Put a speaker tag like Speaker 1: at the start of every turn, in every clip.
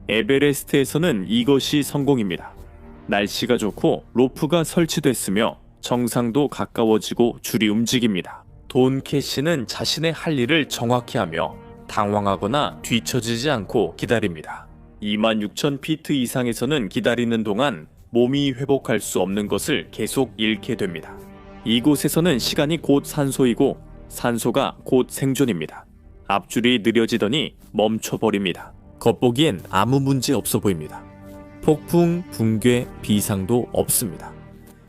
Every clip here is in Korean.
Speaker 1: 에베레스트에서는 이것이 성공입니다. 날씨가 좋고 로프가 설치됐으며 정상도 가까워지고 줄이 움직입니다. 돈 캐시는 자신의 할 일을 정확히 하며 당황하거나 뒤처지지 않고 기다립니다. 26,000피트 이상에서는 기다리는 동안 몸이 회복할 수 없는 것을 계속 잃게 됩니다. 이곳에서는 시간이 곧 산소이고 산소가 곧 생존입니다. 앞줄이 느려지더니 멈춰버립니다. 겉보기엔 아무 문제 없어 보입니다. 폭풍, 붕괴, 비상도 없습니다.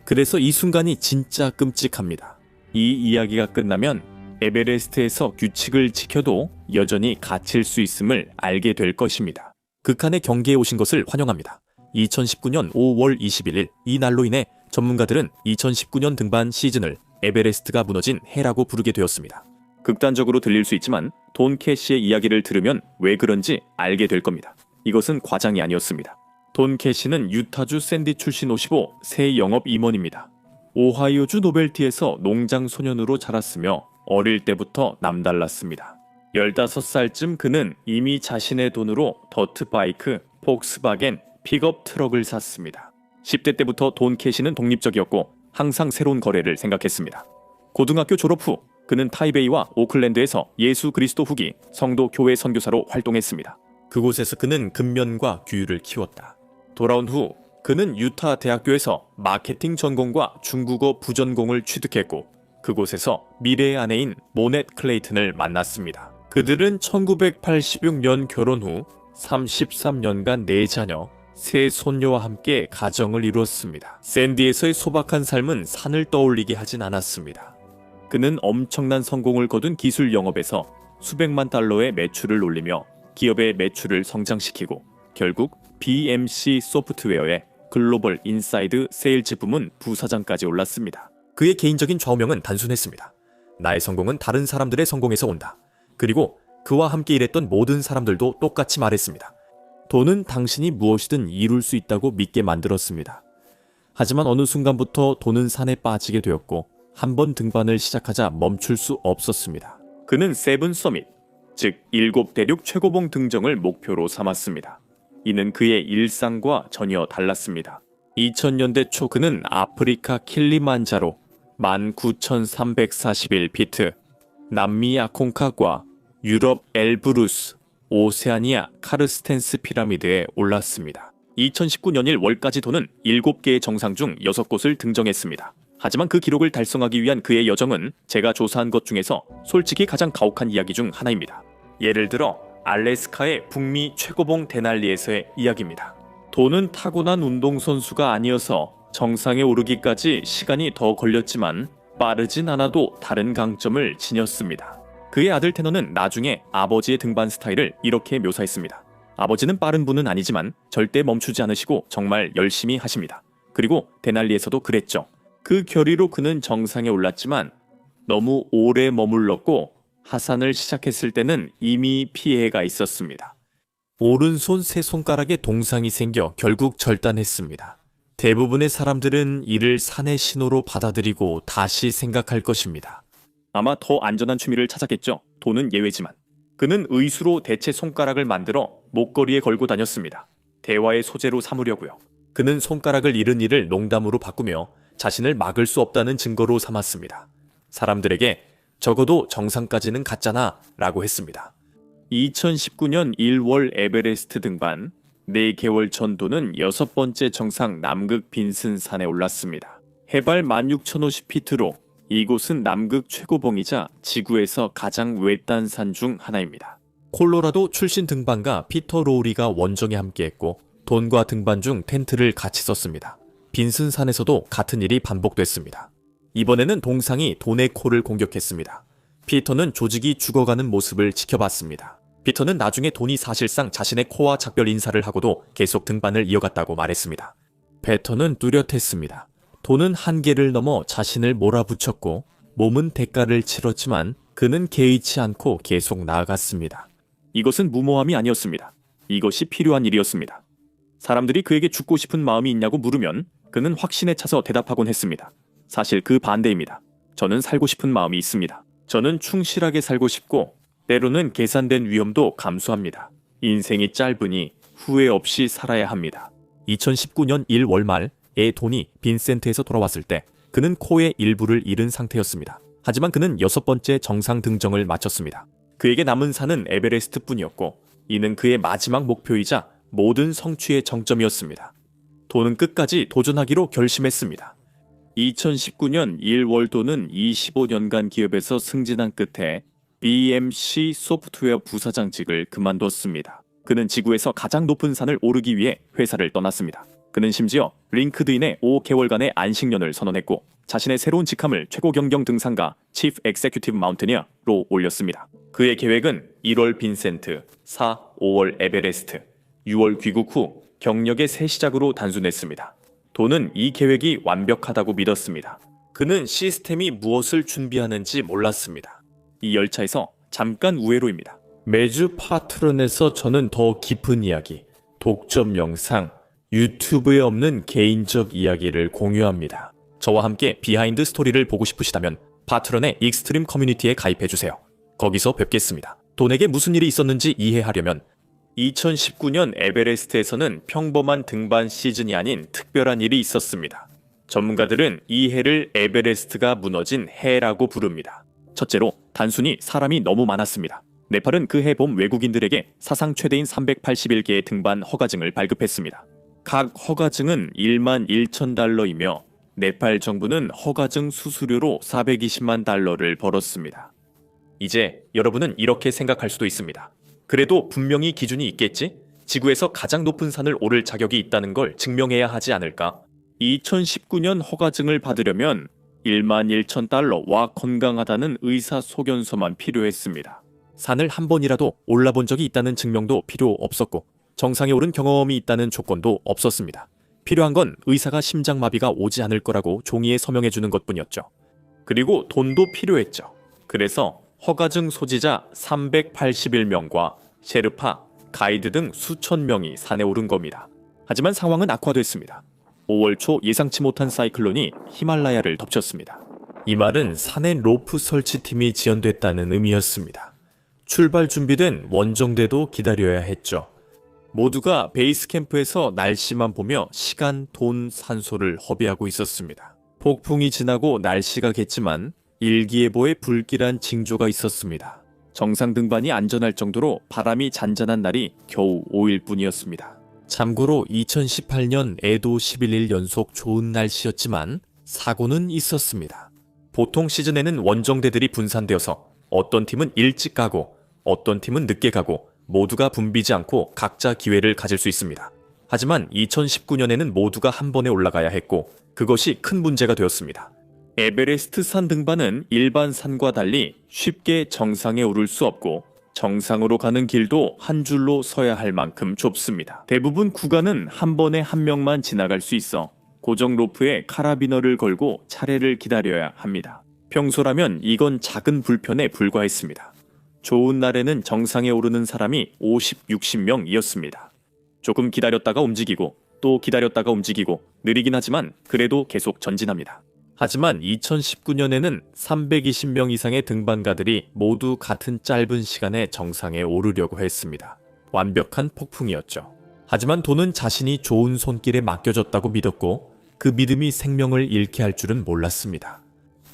Speaker 1: 그래서 이 순간이 진짜 끔찍합니다. 이 이야기가 끝나면 에베레스트에서 규칙을 지켜도 여전히 갇힐 수 있음을 알게 될 것입니다. 극한의 경계에 오신 것을 환영합니다. 2019년 5월 21일 이 날로 인해 전문가들은 2019년 등반 시즌을 에베레스트가 무너진 해라고 부르게 되었습니다. 극단적으로 들릴 수 있지만 돈 캐시의 이야기를 들으면 왜 그런지 알게 될 겁니다. 이것은 과장이 아니었습니다. 돈 캐시는 유타주 샌디 출신 55세 영업 임원입니다. 오하이오주 노벨티에서 농장 소년으로 자랐으며 어릴 때부터 남달랐습니다. 15살쯤 그는 이미 자신의 돈으로 더트바이크, 폭스바겐, 픽업 트럭을 샀습니다. 10대 때부터 돈 캐시는 독립적이었고 항상 새로운 거래를 생각했습니다. 고등학교 졸업 후 그는 타이베이와 오클랜드에서 예수 그리스도 후기 성도 교회 선교사로 활동했습니다. 그곳에서 그는 근면과 규율을 키웠다. 돌아온 후 그는 유타 대학교에서 마케팅 전공과 중국어 부전공을 취득했고 그곳에서 미래의 아내인 모넷 클레이튼을 만났습니다. 그들은 1986년 결혼 후 33년간 4자녀, 3손녀와 함께 가정을 이루었습니다. 샌디에서의 소박한 삶은 산을 떠올리게 하진 않았습니다. 그는 엄청난 성공을 거둔 기술 영업에서 수백만 달러의 매출을 올리며 기업의 매출을 성장시키고 결국 BMC 소프트웨어의 글로벌 인사이드 세일즈 부문 부사장까지 올랐습니다. 그의 개인적인 좌우명은 단순했습니다. 나의 성공은 다른 사람들의 성공에서 온다. 그리고 그와 함께 일했던 모든 사람들도 똑같이 말했습니다. 돈은 당신이 무엇이든 이룰 수 있다고 믿게 만들었습니다. 하지만 어느 순간부터 돈은 산에 빠지게 되었고 한 번 등반을 시작하자 멈출 수 없었습니다. 그는 세븐 서밋, 즉 7대륙 최고봉 등정을 목표로 삼았습니다. 이는 그의 일상과 전혀 달랐습니다. 2000년대 초 그는 아프리카 킬리만자로 19,341피트, 남미 아콩카과, 유럽 엘브루스, 오세아니아 카르스텐스 피라미드에 올랐습니다. 2019년 1월까지 돈은 7개의 정상 중 6곳을 등정했습니다. 하지만 그 기록을 달성하기 위한 그의 여정은 제가 조사한 것 중에서 솔직히 가장 가혹한 이야기 중 하나입니다. 예를 들어 알래스카의 북미 최고봉 데날리에서의 이야기입니다. 돈은 타고난 운동선수가 아니어서 정상에 오르기까지 시간이 더 걸렸지만 빠르진 않아도 다른 강점을 지녔습니다. 그의 아들 테너는 나중에 아버지의 등반 스타일을 이렇게 묘사했습니다. 아버지는 빠른 분은 아니지만 절대 멈추지 않으시고 정말 열심히 하십니다. 그리고 데날리에서도 그랬죠. 그 결의로 그는 정상에 올랐지만 너무 오래 머물렀고 하산을 시작했을 때는 이미 피해가 있었습니다. 오른손 세 손가락에 동상이 생겨 결국 절단했습니다. 대부분의 사람들은 이를 산의 신호로 받아들이고 다시 생각할 것입니다. 아마 더 안전한 취미를 찾았겠죠. 돈은 예외지만. 그는 의수로 대체 손가락을 만들어 목걸이에 걸고 다녔습니다. 대화의 소재로 삼으려고요. 그는 손가락을 잃은 이를 농담으로 바꾸며 자신을 막을 수 없다는 증거로 삼았습니다. 사람들에게 적어도 정상까지는 갔잖아 라고 했습니다. 2019년 1월 에베레스트 등반 4개월 전 돈은 6번째 정상 남극 빈슨산에 올랐습니다. 해발 16,050피트로 이곳은 남극 최고봉이자 지구에서 가장 외딴 산 중 하나입니다. 콜로라도 출신 등반가 피터 로우리가 원정에 함께했고 돈과 등반 중 텐트를 같이 썼습니다. 빈슨산에서도 같은 일이 반복됐습니다. 이번에는 동상이 돈의 코를 공격했습니다. 피터는 조직이 죽어가는 모습을 지켜봤습니다. 피터는 나중에 돈이 사실상 자신의 코와 작별 인사를 하고도 계속 등반을 이어갔다고 말했습니다. 배터는 뚜렷했습니다. 돈은 한계를 넘어 자신을 몰아붙였고 몸은 대가를 치렀지만 그는 개의치 않고 계속 나아갔습니다. 이것은 무모함이 아니었습니다. 이것이 필요한 일이었습니다. 사람들이 그에게 죽고 싶은 마음이 있냐고 물으면 그는 확신에 차서 대답하곤 했습니다. 사실 그 반대입니다. 저는 살고 싶은 마음이 있습니다. 저는 충실하게 살고 싶고 때로는 계산된 위험도 감수합니다. 인생이 짧으니 후회 없이 살아야 합니다. 2019년 1월 말에 돈이 빈센트에서 돌아왔을 때 그는 코의 일부를 잃은 상태였습니다. 하지만 그는 6번째 정상 등정을 마쳤습니다. 그에게 남은 산은 에베레스트뿐이었고 이는 그의 마지막 목표이자 모든 성취의 정점이었습니다. 돈은 끝까지 도전하기로 결심했습니다. 2019년 1월 돈은 25년간 기업에서 승진한 끝에 BMC 소프트웨어 부사장직을 그만뒀습니다. 그는 지구에서 가장 높은 산을 오르기 위해 회사를 떠났습니다. 그는 심지어 링크드인에 5개월간의 안식년을 선언했고 자신의 새로운 직함을 최고 경영 등산가 Chief Executive Mountaineer로 올렸습니다. 그의 계획은 1월 빈센트, 4, 5월 에베레스트, 6월 귀국 후 경력의 새 시작으로 단순했습니다. 돈은 이 계획이 완벽하다고 믿었습니다. 그는 시스템이 무엇을 준비하는지 몰랐습니다. 이 열차에서 잠깐 우회로입니다. 매주 파트런에서 저는 더 깊은 이야기, 독점 영상, 유튜브에 없는 개인적 이야기를 공유합니다. 저와 함께 비하인드 스토리를 보고 싶으시다면 파트런의 익스트림 커뮤니티에 가입해주세요. 거기서 뵙겠습니다. 돈에게 무슨 일이 있었는지 이해하려면 2019년 에베레스트에서는 평범한 등반 시즌이 아닌 특별한 일이 있었습니다. 전문가들은 이 해를 에베레스트가 무너진 해라고 부릅니다. 첫째로 단순히 사람이 너무 많았습니다. 네팔은 그 해 봄 외국인들에게 사상 최대인 381개의 등반 허가증을 발급했습니다. 각 허가증은 1만 1천 달러이며 네팔 정부는 허가증 수수료로 420만 달러를 벌었습니다. 이제 여러분은 이렇게 생각할 수도 있습니다. 그래도 분명히 기준이 있겠지? 지구에서 가장 높은 산을 오를 자격이 있다는 걸 증명해야 하지 않을까? 2019년 허가증을 받으려면 1만 1천 달러와 건강하다는 의사소견서만 필요했습니다. 산을 한 번이라도 올라본 적이 있다는 증명도 필요 없었고 정상에 오른 경험이 있다는 조건도 없었습니다. 필요한 건 의사가 심장마비가 오지 않을 거라고 종이에 서명해주는 것뿐이었죠. 그리고 돈도 필요했죠. 그래서 허가증 소지자 381명과 셰르파, 가이드 등 수천 명이 산에 오른 겁니다. 하지만 상황은 악화됐습니다. 5월 초 예상치 못한 사이클론이 히말라야를 덮쳤습니다. 이 말은 산에 로프 설치팀이 지연됐다는 의미였습니다. 출발 준비된 원정대도 기다려야 했죠. 모두가 베이스 캠프에서 날씨만 보며 시간, 돈, 산소를 허비하고 있었습니다. 폭풍이 지나고 날씨가 겠지만 일기예보에 불길한 징조가 있었습니다. 정상 등반이 안전할 정도로 바람이 잔잔한 날이 겨우 5일 뿐이었습니다. 참고로 2018년에도 11일 연속 좋은 날씨였지만 사고는 있었습니다. 보통 시즌에는 원정대들이 분산되어서 어떤 팀은 일찍 가고 어떤 팀은 늦게 가고 모두가 붐비지 않고 각자 기회를 가질 수 있습니다. 하지만 2019년에는 모두가 한 번에 올라가야 했고 그것이 큰 문제가 되었습니다. 에베레스트 산 등반은 일반 산과 달리 쉽게 정상에 오를 수 없고 정상으로 가는 길도 한 줄로 서야 할 만큼 좁습니다. 대부분 구간은 한 번에 한 명만 지나갈 수 있어 고정 로프에 카라비너를 걸고 차례를 기다려야 합니다. 평소라면 이건 작은 불편에 불과했습니다. 좋은 날에는 정상에 오르는 사람이 50, 60명이었습니다. 조금 기다렸다가 움직이고 또 기다렸다가 움직이고 느리긴 하지만 그래도 계속 전진합니다. 하지만 2019년에는 320명 이상의 등반가들이 모두 같은 짧은 시간에 정상에 오르려고 했습니다. 완벽한 폭풍이었죠. 하지만 돈은 자신이 좋은 손길에 맡겨졌다고 믿었고 그 믿음이 생명을 잃게 할 줄은 몰랐습니다.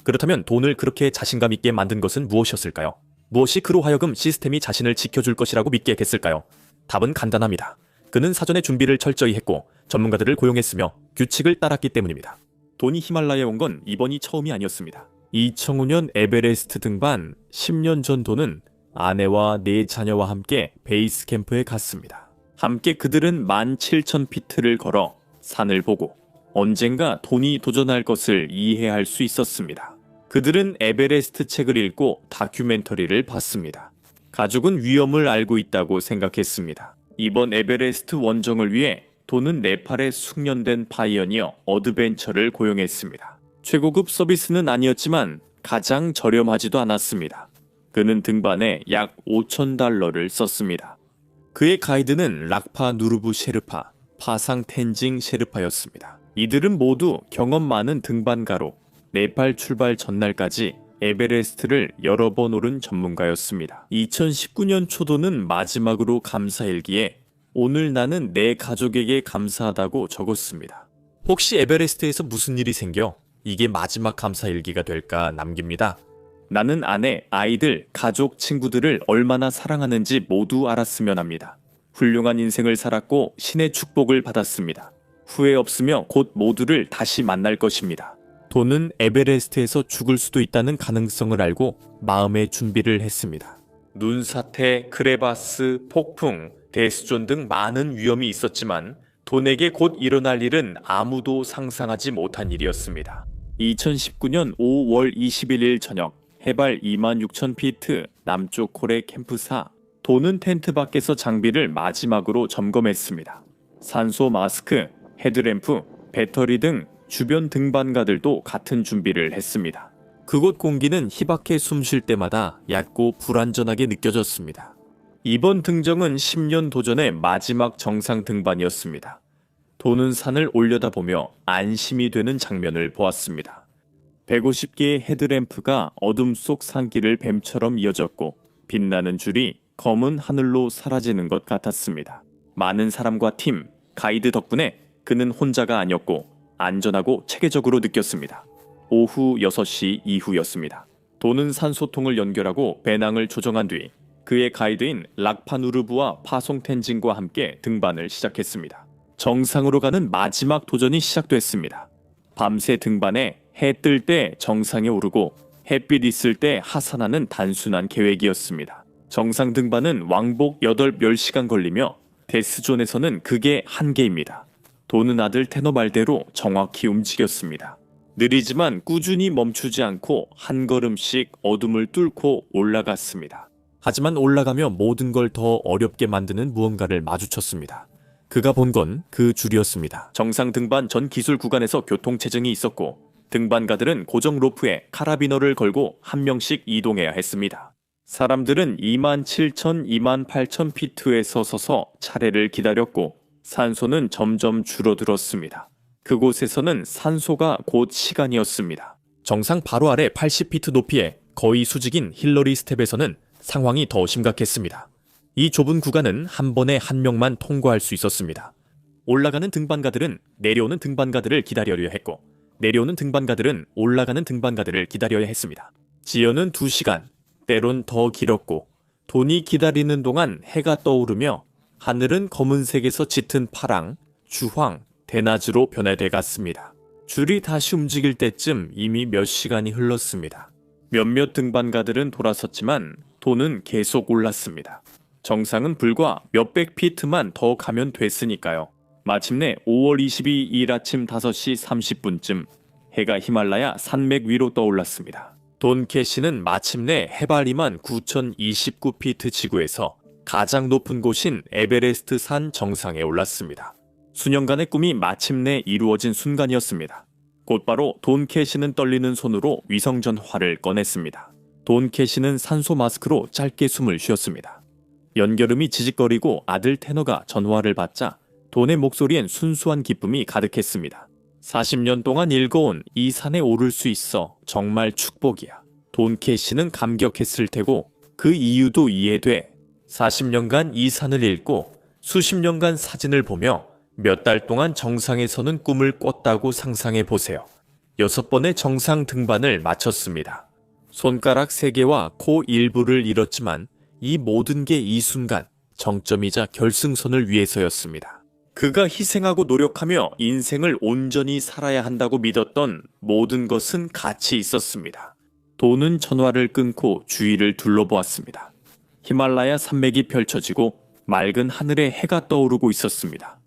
Speaker 1: 그렇다면 돈을 그렇게 자신감 있게 만든 것은 무엇이었을까요? 무엇이 그로 하여금 시스템이 자신을 지켜줄 것이라고 믿게 했을까요? 답은 간단합니다. 그는 사전에 준비를 철저히 했고 전문가들을 고용했으며 규칙을 따랐기 때문입니다. 돈이 히말라야에 온 건 이번이 처음이 아니었습니다. 2005년 에베레스트 등반 10년 전 돈은 아내와 4자녀와 함께 베이스 캠프에 갔습니다. 함께 그들은 17,000피트를 걸어 산을 보고 언젠가 돈이 도전할 것을 이해할 수 있었습니다. 그들은 에베레스트 책을 읽고 다큐멘터리를 봤습니다. 가족은 위험을 알고 있다고 생각했습니다. 이번 에베레스트 원정을 위해 돈은 네팔의 숙련된 파이어니어 어드벤처를 고용했습니다. 최고급 서비스는 아니었지만 가장 저렴하지도 않았습니다. 그는 등반에 약 5,000달러를 썼습니다. 그의 가이드는 락파 누르부 셰르파, 파상 텐징 셰르파였습니다. 이들은 모두 경험 많은 등반가로 네팔 출발 전날까지 에베레스트를 여러 번 오른 전문가였습니다. 2019년 초도는 마지막으로 감사일기에 오늘 나는 내 가족에게 감사하다고 적었습니다. 혹시 에베레스트에서 무슨 일이 생겨 이게 마지막 감사 일기가 될까 남깁니다. 나는 아내, 아이들, 가족, 친구들을 얼마나 사랑하는지 모두 알았으면 합니다. 훌륭한 인생을 살았고 신의 축복을 받았습니다. 후회 없으며 곧 모두를 다시 만날 것입니다. 돈은 에베레스트에서 죽을 수도 있다는 가능성을 알고 마음의 준비를 했습니다. 눈사태, 크레바스, 폭풍, 데스존 등 많은 위험이 있었지만 돈에게 곧 일어날 일은 아무도 상상하지 못한 일이었습니다. 2019년 5월 21일 저녁 해발 26,000피트 남쪽 콜의 캠프사 돈은 텐트 밖에서 장비를 마지막으로 점검했습니다. 산소 마스크, 헤드램프, 배터리 등 주변 등반가들도 같은 준비를 했습니다. 그곳 공기는 희박해 숨 쉴 때마다 얕고 불안전하게 느껴졌습니다. 이번 등정은 10년 도전의 마지막 정상 등반이었습니다. 돈은 산을 올려다보며 안심이 되는 장면을 보았습니다. 150개의 헤드램프가 어둠 속 산길을 뱀처럼 이어졌고 빛나는 줄이 검은 하늘로 사라지는 것 같았습니다. 많은 사람과 팀, 가이드 덕분에 그는 혼자가 아니었고 안전하고 체계적으로 느꼈습니다. 오후 6시 이후였습니다. 돈은 산소통을 연결하고 배낭을 조정한 뒤 그의 가이드인 락파누르브와 파송텐진과 함께 등반을 시작했습니다. 정상으로 가는 마지막 도전이 시작됐습니다. 밤새 등반에 해 뜰 때 정상에 오르고 햇빛 있을 때 하산하는 단순한 계획이었습니다. 정상 등반은 왕복 8-10시간 걸리며 데스존에서는 그게 한계입니다. 돈은 아들 테너 말대로 정확히 움직였습니다. 느리지만 꾸준히 멈추지 않고 한 걸음씩 어둠을 뚫고 올라갔습니다. 하지만 올라가며 모든 걸 더 어렵게 만드는 무언가를 마주쳤습니다. 그가 본 건 그 줄이었습니다. 정상 등반 전 기술 구간에서 교통체증이 있었고 등반가들은 고정 로프에 카라비너를 걸고 한 명씩 이동해야 했습니다. 사람들은 27,000, 28,000피트에서 서서 차례를 기다렸고 산소는 점점 줄어들었습니다. 그곳에서는 산소가 곧 시간이었습니다. 정상 바로 아래 80피트 높이에 거의 수직인 힐러리 스텝에서는 상황이 더 심각했습니다. 이 좁은 구간은 한 번에 한 명만 통과할 수 있었습니다. 올라가는 등반가들은 내려오는 등반가들을 기다려야 했고 내려오는 등반가들은 올라가는 등반가들을 기다려야 했습니다. 지연은 2시간, 때론 더 길었고 돈이 기다리는 동안 해가 떠오르며 하늘은 검은색에서 짙은 파랑, 주황, 대낮으로 변해돼 갔습니다. 줄이 다시 움직일 때쯤 이미 몇 시간이 흘렀습니다. 몇몇 등반가들은 돌아섰지만 돈은 계속 올랐습니다. 정상은 불과 몇백 피트만 더 가면 됐으니까요. 마침내 5월 22일 아침 5시 30분쯤 해가 히말라야 산맥 위로 떠올랐습니다. 돈캐시는 마침내 해발 29,029피트 지구에서 가장 높은 곳인 에베레스트 산 정상에 올랐습니다. 수년간의 꿈이 마침내 이루어진 순간이었습니다. 곧바로 돈캐시는 떨리는 손으로 위성전화를 꺼냈습니다. 돈캐시는 산소 마스크로 짧게 숨을 쉬었습니다. 연결음이 지직거리고 아들 테너가 전화를 받자 돈의 목소리엔 순수한 기쁨이 가득했습니다. 40년 동안 읽어온 이 산에 오를 수 있어 정말 축복이야. 돈캐시는 감격했을 테고 그 이유도 이해돼. 40년간 이 산을 읽고 수십 년간 사진을 보며 몇 달 동안 정상에 서는 꿈을 꿨다고 상상해 보세요. 6번의 정상 등반을 마쳤습니다. 손가락 3개와 코 일부를 잃었지만 이 모든 게 이 순간 정점이자 결승선을 위해서였습니다. 그가 희생하고 노력하며 인생을 온전히 살아야 한다고 믿었던 모든 것은 가치 있었습니다. 돈은 전화를 끊고 주위를 둘러보았습니다. 히말라야 산맥이 펼쳐지고 맑은 하늘에 해가 떠오르고 있었습니다.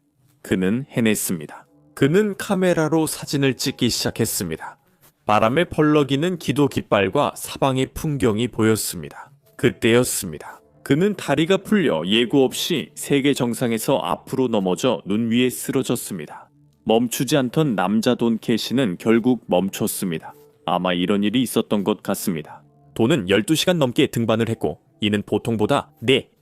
Speaker 1: 그는 해냈습니다. 그는 카메라로 사진을 찍기 시작했습니다. 바람에 펄럭이는 기도 깃발과 사방의 풍경이 보였습니다. 그때였습니다. 그는 다리가 풀려 예고 없이 세계 정상에서 앞으로 넘어져 눈 위에 쓰러졌습니다. 멈추지 않던 남자 돈캐시는 결국 멈췄습니다. 아마 이런 일이 있었던 것 같습니다. 돈은 12시간 넘게 등반을 했고 이는 보통보다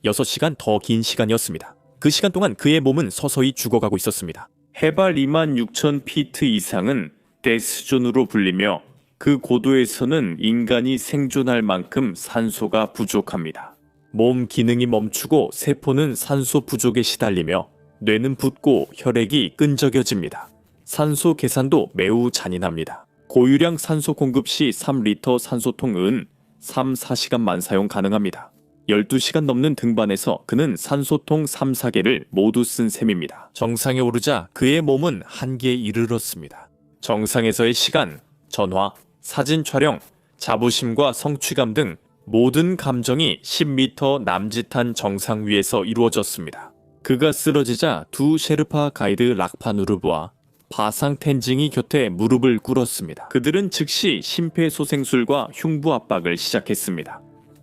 Speaker 1: 6시간 더 긴 시간이었습니다. 그 시간 동안 그의 몸은 서서히 죽어가고 있었습니다. 해발 26,000피트 이상은 데스존으로 불리며 그 고도에서는 인간이 생존할 만큼 산소가 부족합니다. 몸 기능이 멈추고 세포는 산소 부족에 시달리며 뇌는 붓고 혈액이 끈적여집니다. 산소 계산도 매우 잔인합니다. 고유량 산소 공급 시 3리터 산소통은 3-4시간만 사용 가능합니다. 12시간 넘는 등반에서 그는 산소통 3-4개를 모두 쓴 셈입니다. 정상에 오르자 그의 몸은 한계에 이르렀습니다. 정상에서의 시간, 전화, 사진 촬영, 자부심과 성취감 등 모든 감정이 10m 남짓한 정상 위에서 이루어졌습니다. 그가 쓰러지자 두 셰르파 가이드 락파누르브와 파상 텐징이 곁에 무릎을 꿇었습니다. 그들은 즉시 심폐소생술과 흉부 압박을 시작했습니다.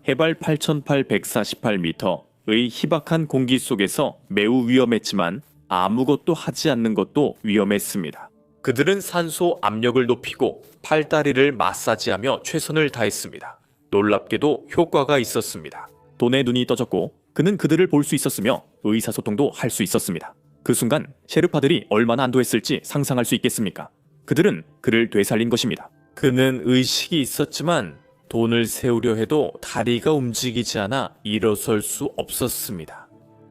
Speaker 1: 해발 8,848m의 희박한 공기 속에서 매우 위험했지만 아무것도 하지 않는 것도 위험했습니다. 그들은 산소 압력을 높이고 팔다리를 마사지하며 최선을 다했습니다. 놀랍게도 효과가 있었습니다. 돈의 눈이 떠졌고 그는 그들을 볼 수 있었으며 의사소통도 할 수 있었습니다. 그 순간 셰르파들이 얼마나 안도했을지 상상할 수 있겠습니까? 그들은 그를 되살린 것입니다. 그는 의식이 있었지만 돈을 세우려 해도 다리가 움직이지 않아 일어설 수 없었습니다.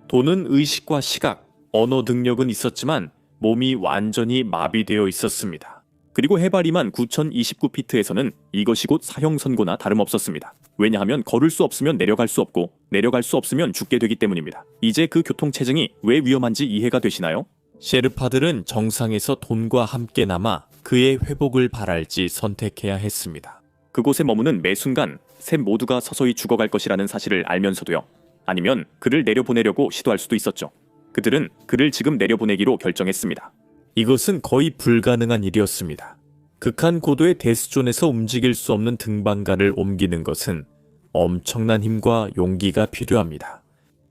Speaker 1: 돈은 의식과 시각, 언어 능력은 있었지만 몸이 완전히 마비되어 있었습니다. 그리고 해발이만 9,029피트에서는 이것이 곧 사형선고나 다름없었습니다. 왜냐하면 걸을 수 없으면 내려갈 수 없고 내려갈 수 없으면 죽게 되기 때문입니다. 이제 그 교통체증이 왜 위험한지 이해가 되시나요? 셰르파들은 정상에서 돈과 함께 남아 그의 회복을 바랄지 선택해야 했습니다. 그곳에 머무는 매 순간 셋 모두가 서서히 죽어갈 것이라는 사실을 알면서도요. 아니면 그를 내려보내려고 시도할 수도 있었죠. 그들은 그를 지금 내려보내기로 결정했습니다. 이것은 거의 불가능한 일이었습니다. 극한 고도의 데스존에서 움직일 수 없는 등반가를 옮기는 것은 엄청난 힘과 용기가 필요합니다.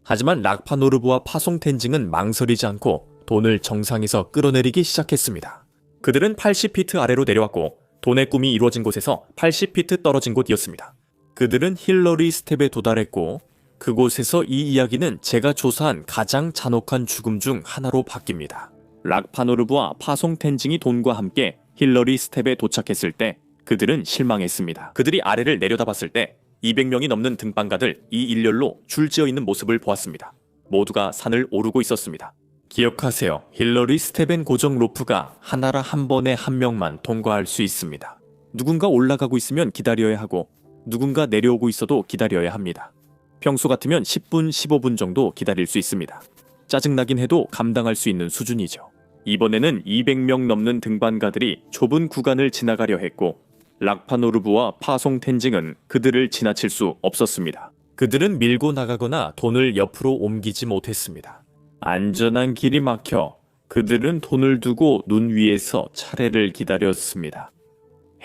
Speaker 1: 하지만 락파노르브와 파송텐징은 망설이지 않고 돈을 정상에서 끌어내리기 시작했습니다. 그들은 80피트 아래로 내려왔고 돈의 꿈이 이루어진 곳에서 80피트 떨어진 곳이었습니다. 그들은 힐러리 스텝에 도달했고 그곳에서 이 이야기는 제가 조사한 가장 잔혹한 죽음 중 하나로 바뀝니다. 락파노르브와 파송텐징이 돈과 함께 힐러리 스텝에 도착했을 때 그들은 실망했습니다. 그들이 아래를 내려다봤을 때 200명이 넘는 등반가들 이 일렬로 줄지어 있는 모습을 보았습니다. 모두가 산을 오르고 있었습니다. 기억하세요. 힐러리 스텝엔 고정 로프가 하나라 한 번에 한 명만 통과할 수 있습니다. 누군가 올라가고 있으면 기다려야 하고 누군가 내려오고 있어도 기다려야 합니다. 평소 같으면 10분, 15분 정도 기다릴 수 있습니다. 짜증나긴 해도 감당할 수 있는 수준이죠. 이번에는 200명 넘는 등반가들이 좁은 구간을 지나가려 했고 락파노르브와 파송텐징은 그들을 지나칠 수 없었습니다. 그들은 밀고 나가거나 돈을 옆으로 옮기지 못했습니다. 안전한 길이 막혀 그들은 돈을 두고 눈 위에서 차례를 기다렸습니다.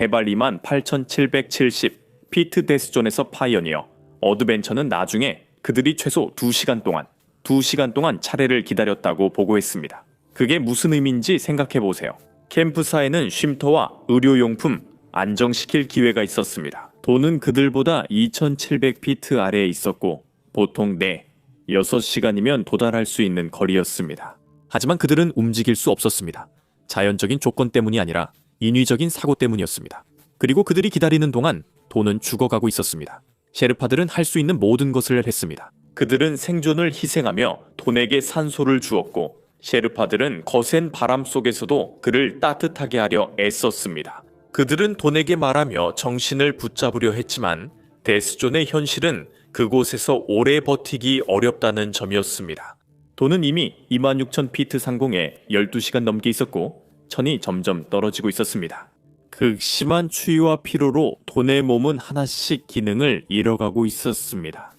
Speaker 1: 해발 28,770피트 데스존에서 파이어니어 어드벤처는 나중에 그들이 최소 2시간 동안 차례를 기다렸다고 보고했습니다. 그게 무슨 의미인지 생각해보세요. 캠프사에는 쉼터와 의료용품 안정시킬 기회가 있었습니다. 돈은 그들보다 2,700피트 아래에 있었고 보통 6시간이면 도달할 수 있는 거리였습니다. 하지만 그들은 움직일 수 없었습니다. 자연적인 조건 때문이 아니라 인위적인 사고 때문이었습니다. 그리고 그들이 기다리는 동안 돈은 죽어가고 있었습니다. 셰르파들은 할 수 있는 모든 것을 했습니다. 그들은 생존을 희생하며 돈에게 산소를 주었고 셰르파들은 거센 바람 속에서도 그를 따뜻하게 하려 애썼습니다. 그들은 돈에게 말하며 정신을 붙잡으려 했지만 데스존의 현실은 그곳에서 오래 버티기 어렵다는 점이었습니다. 돈은 이미 26,000피트 상공에 12시간 넘게 있었고 천이 점점 떨어지고 있었습니다. 극심한 추위와 피로로 돈의 몸은 하나씩 기능을 잃어가고 있었습니다.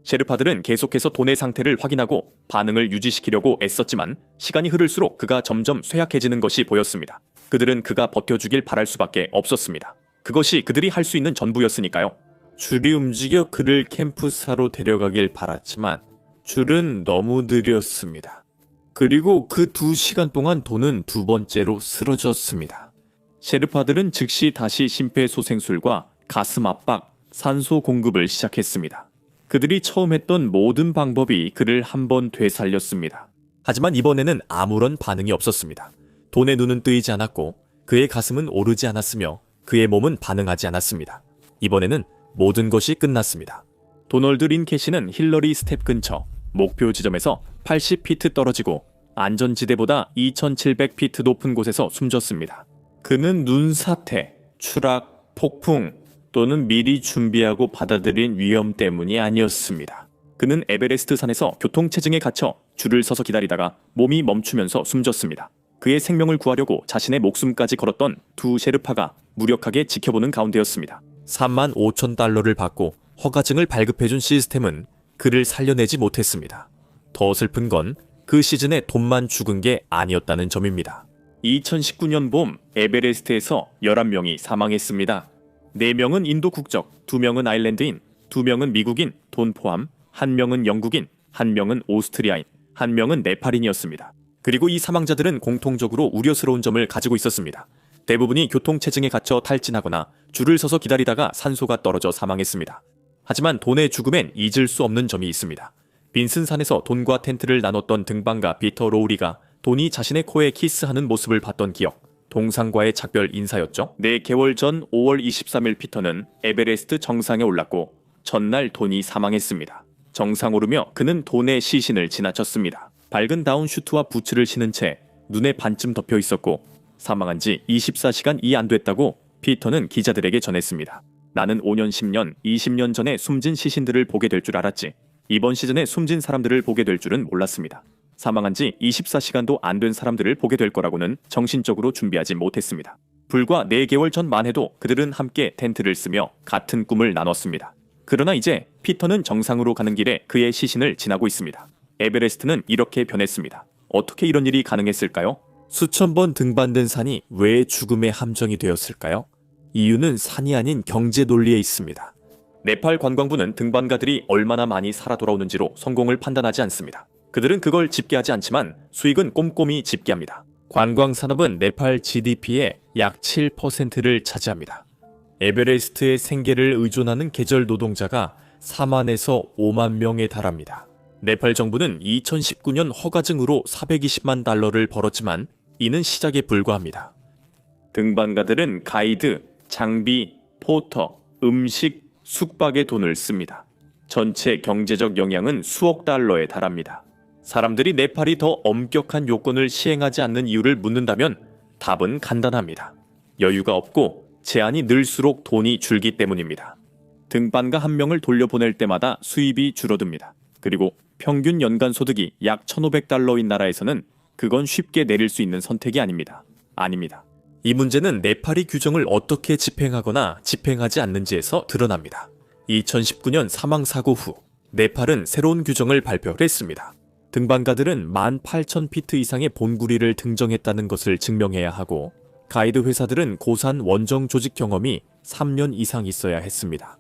Speaker 1: 셰르파들은 계속해서 돈의 상태를 확인하고 반응을 유지시키려고 애썼지만 시간이 흐를수록 그가 점점 쇠약해지는 것이 보였습니다. 그들은 그가 버텨주길 바랄 수밖에 없었습니다. 그것이 그들이 할 수 있는 전부였으니까요. 줄이 움직여 그를 캠프사로 데려가길 바랐지만 줄은 너무 느렸습니다. 그리고 그 2시간 동안 돈은 두 번째로 쓰러졌습니다. 셰르파들은 즉시 다시 심폐소생술과 가슴 압박, 산소 공급을 시작했습니다. 그들이 처음 했던 모든 방법이 그를 한 번 되살렸습니다. 하지만 이번에는 아무런 반응이 없었습니다. 돈의 눈은 뜨이지 않았고 그의 가슴은 오르지 않았으며 그의 몸은 반응하지 않았습니다. 이번에는 모든 것이 끝났습니다. 도널드 린캐시는 힐러리 스텝 근처 목표 지점에서 80피트 떨어지고 안전지대보다 2700피트 높은 곳에서 숨졌습니다. 그는 눈사태, 추락, 폭풍 또는 미리 준비하고 받아들인 위험 때문이 아니었습니다. 그는 에베레스트 산에서 교통체증에 갇혀 줄을 서서 기다리다가 몸이 멈추면서 숨졌습니다. 그의 생명을 구하려고 자신의 목숨까지 걸었던 두 셰르파가 무력하게 지켜보는 가운데였습니다. 35,000달러를 받고 허가증을 발급해준 시스템은 그를 살려내지 못했습니다. 더 슬픈 건 그 시즌에 돈만 죽은 게 아니었다는 점입니다. 2019년 봄 에베레스트에서 11명이 사망했습니다. 4명은 인도 국적, 2명은 아일랜드인, 2명은 미국인, 돈 포함, 1명은 영국인, 1명은 오스트리아인, 1명은 네팔인이었습니다. 그리고 이 사망자들은 공통적으로 우려스러운 점을 가지고 있었습니다. 대부분이 교통체증에 갇혀 탈진하거나 줄을 서서 기다리다가 산소가 떨어져 사망했습니다. 하지만 돈의 죽음엔 잊을 수 없는 점이 있습니다. 빈슨산에서 돈과 텐트를 나눴던 등반가 피터 로우리가 돈이 자신의 코에 키스하는 모습을 봤던 기억, 동상과의 작별 인사였죠. 4개월 전 5월 23일 피터는 에베레스트 정상에 올랐고 전날 돈이 사망했습니다. 정상 오르며 그는 돈의 시신을 지나쳤습니다. 밝은 다운 슈트와 부츠를 신은 채 눈에 반쯤 덮여 있었고 사망한 지 24시간이 안 됐다고 피터는 기자들에게 전했습니다. 나는 5년, 10년, 20년 전에 숨진 시신들을 보게 될 줄 알았지. 이번 시즌에 숨진 사람들을 보게 될 줄은 몰랐습니다. 사망한 지 24시간도 안 된 사람들을 보게 될 거라고는 정신적으로 준비하지 못했습니다. 불과 4개월 전만 해도 그들은 함께 텐트를 쓰며 같은 꿈을 나눴습니다. 그러나 이제 피터는 정상으로 가는 길에 그의 시신을 지나고 있습니다. 에베레스트는 이렇게 변했습니다. 어떻게 이런 일이 가능했을까요? 수천 번 등반된 산이 왜 죽음의 함정이 되었을까요? 이유는 산이 아닌 경제 논리에 있습니다. 네팔 관광부는 등반가들이 얼마나 많이 살아 돌아오는지로 성공을 판단하지 않습니다. 그들은 그걸 집계하지 않지만 수익은 꼼꼼히 집계합니다. 관광 산업은 네팔 GDP의 약 7%를 차지합니다. 에베레스트의 생계를 의존하는 계절 노동자가 4만에서 5만 명에 달합니다. 네팔 정부는 2019년 허가증으로 420만 달러를 벌었지만 이는 시작에 불과합니다. 등반가들은 가이드, 장비, 포터, 음식, 숙박에 돈을 씁니다. 전체 경제적 영향은 수억 달러에 달합니다. 사람들이 네팔이 더 엄격한 요건을 시행하지 않는 이유를 묻는다면 답은 간단합니다. 여유가 없고 제한이 늘수록 돈이 줄기 때문입니다. 등반가 한 명을 돌려보낼 때마다 수입이 줄어듭니다. 그리고 평균 연간 소득이 약 1,500달러인 나라에서는 그건 쉽게 내릴 수 있는 선택이 아닙니다. 이 문제는 네팔이 규정을 어떻게 집행하거나 집행하지 않는지에서 드러납니다. 2019년 사망사고 후 네팔은 새로운 규정을 발표했습니다. 등반가들은 18,000피트 이상의 본구리를 등정했다는 것을 증명해야 하고 가이드 회사들은 고산 원정 조직 경험이 3년 이상 있어야 했습니다.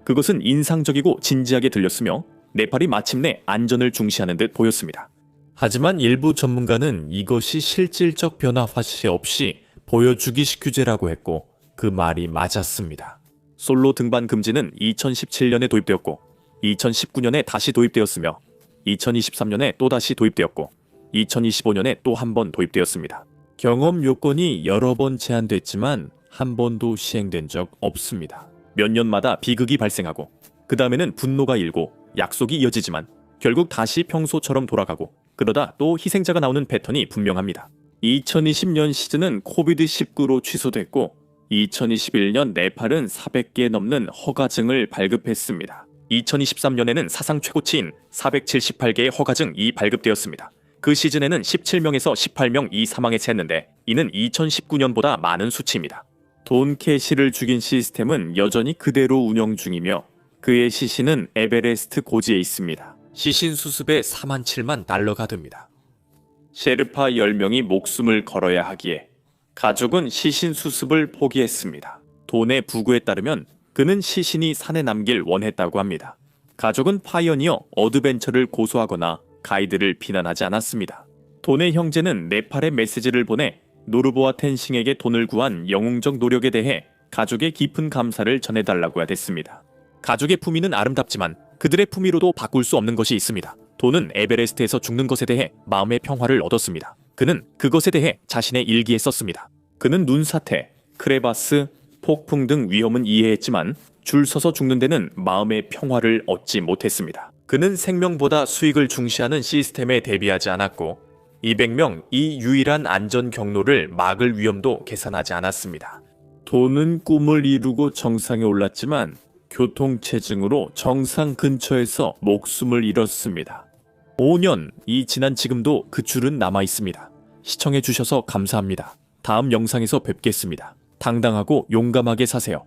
Speaker 1: 그것은 인상적이고 진지하게 들렸으며 네팔이 마침내 안전을 중시하는 듯 보였습니다. 하지만 일부 전문가는 이것이 실질적 변화 화시 없이 보여주기식 규제라고 했고 그 말이 맞았습니다. 솔로 등반 금지는 2017년에 도입되었고 2019년에 다시 도입되었으며 2023년에 또다시 도입되었고 2025년에 또 한 번 도입되었습니다. 경험 요건이 여러 번 제한됐지만 한 번도 시행된 적 없습니다. 몇 년마다 비극이 발생하고 그 다음에는 분노가 일고 약속이 이어지지만 결국 다시 평소처럼 돌아가고 그러다 또 희생자가 나오는 패턴이 분명합니다. 2020년 시즌은 코비드-19로 취소됐고 2021년 네팔은 400개 넘는 허가증을 발급했습니다. 2023년에는 사상 최고치인 478개의 허가증이 발급되었습니다. 그 시즌에는 17명에서 18명이 사망했는데 이는 2019년보다 많은 수치입니다. 돈 캐시를 죽인 시스템은 여전히 그대로 운영 중이며 그의 시신은 에베레스트 고지에 있습니다. 시신 수습에 4만 7만 달러가 듭니다. 셰르파 10명이 목숨을 걸어야 하기에 가족은 시신 수습을 포기했습니다. 돈의 부고에 따르면 그는 시신이 산에 남길 원했다고 합니다. 가족은 파이어니어 어드벤처를 고소하거나 가이드를 비난하지 않았습니다. 돈의 형제는 네팔에 메시지를 보내 노르보아 텐싱에게 돈을 구한 영웅적 노력에 대해 가족의 깊은 감사를 전해달라고 했습니다. 가족의 품위는 아름답지만 그들의 품위로도 바꿀 수 없는 것이 있습니다. 돈은 에베레스트에서 죽는 것에 대해 마음의 평화를 얻었습니다. 그는 그것에 대해 자신의 일기에 썼습니다. 그는 눈사태, 크레바스, 폭풍 등 위험은 이해했지만 줄 서서 죽는 데는 마음의 평화를 얻지 못했습니다. 그는 생명보다 수익을 중시하는 시스템에 대비하지 않았고 200명 이 유일한 안전 경로를 막을 위험도 계산하지 않았습니다. 돈은 꿈을 이루고 정상에 올랐지만 교통체증으로 정상 근처에서 목숨을 잃었습니다. 5년이 지난 지금도 그 줄은 남아 있습니다. 시청해주셔서 감사합니다. 다음 영상에서 뵙겠습니다. 당당하고 용감하게 사세요.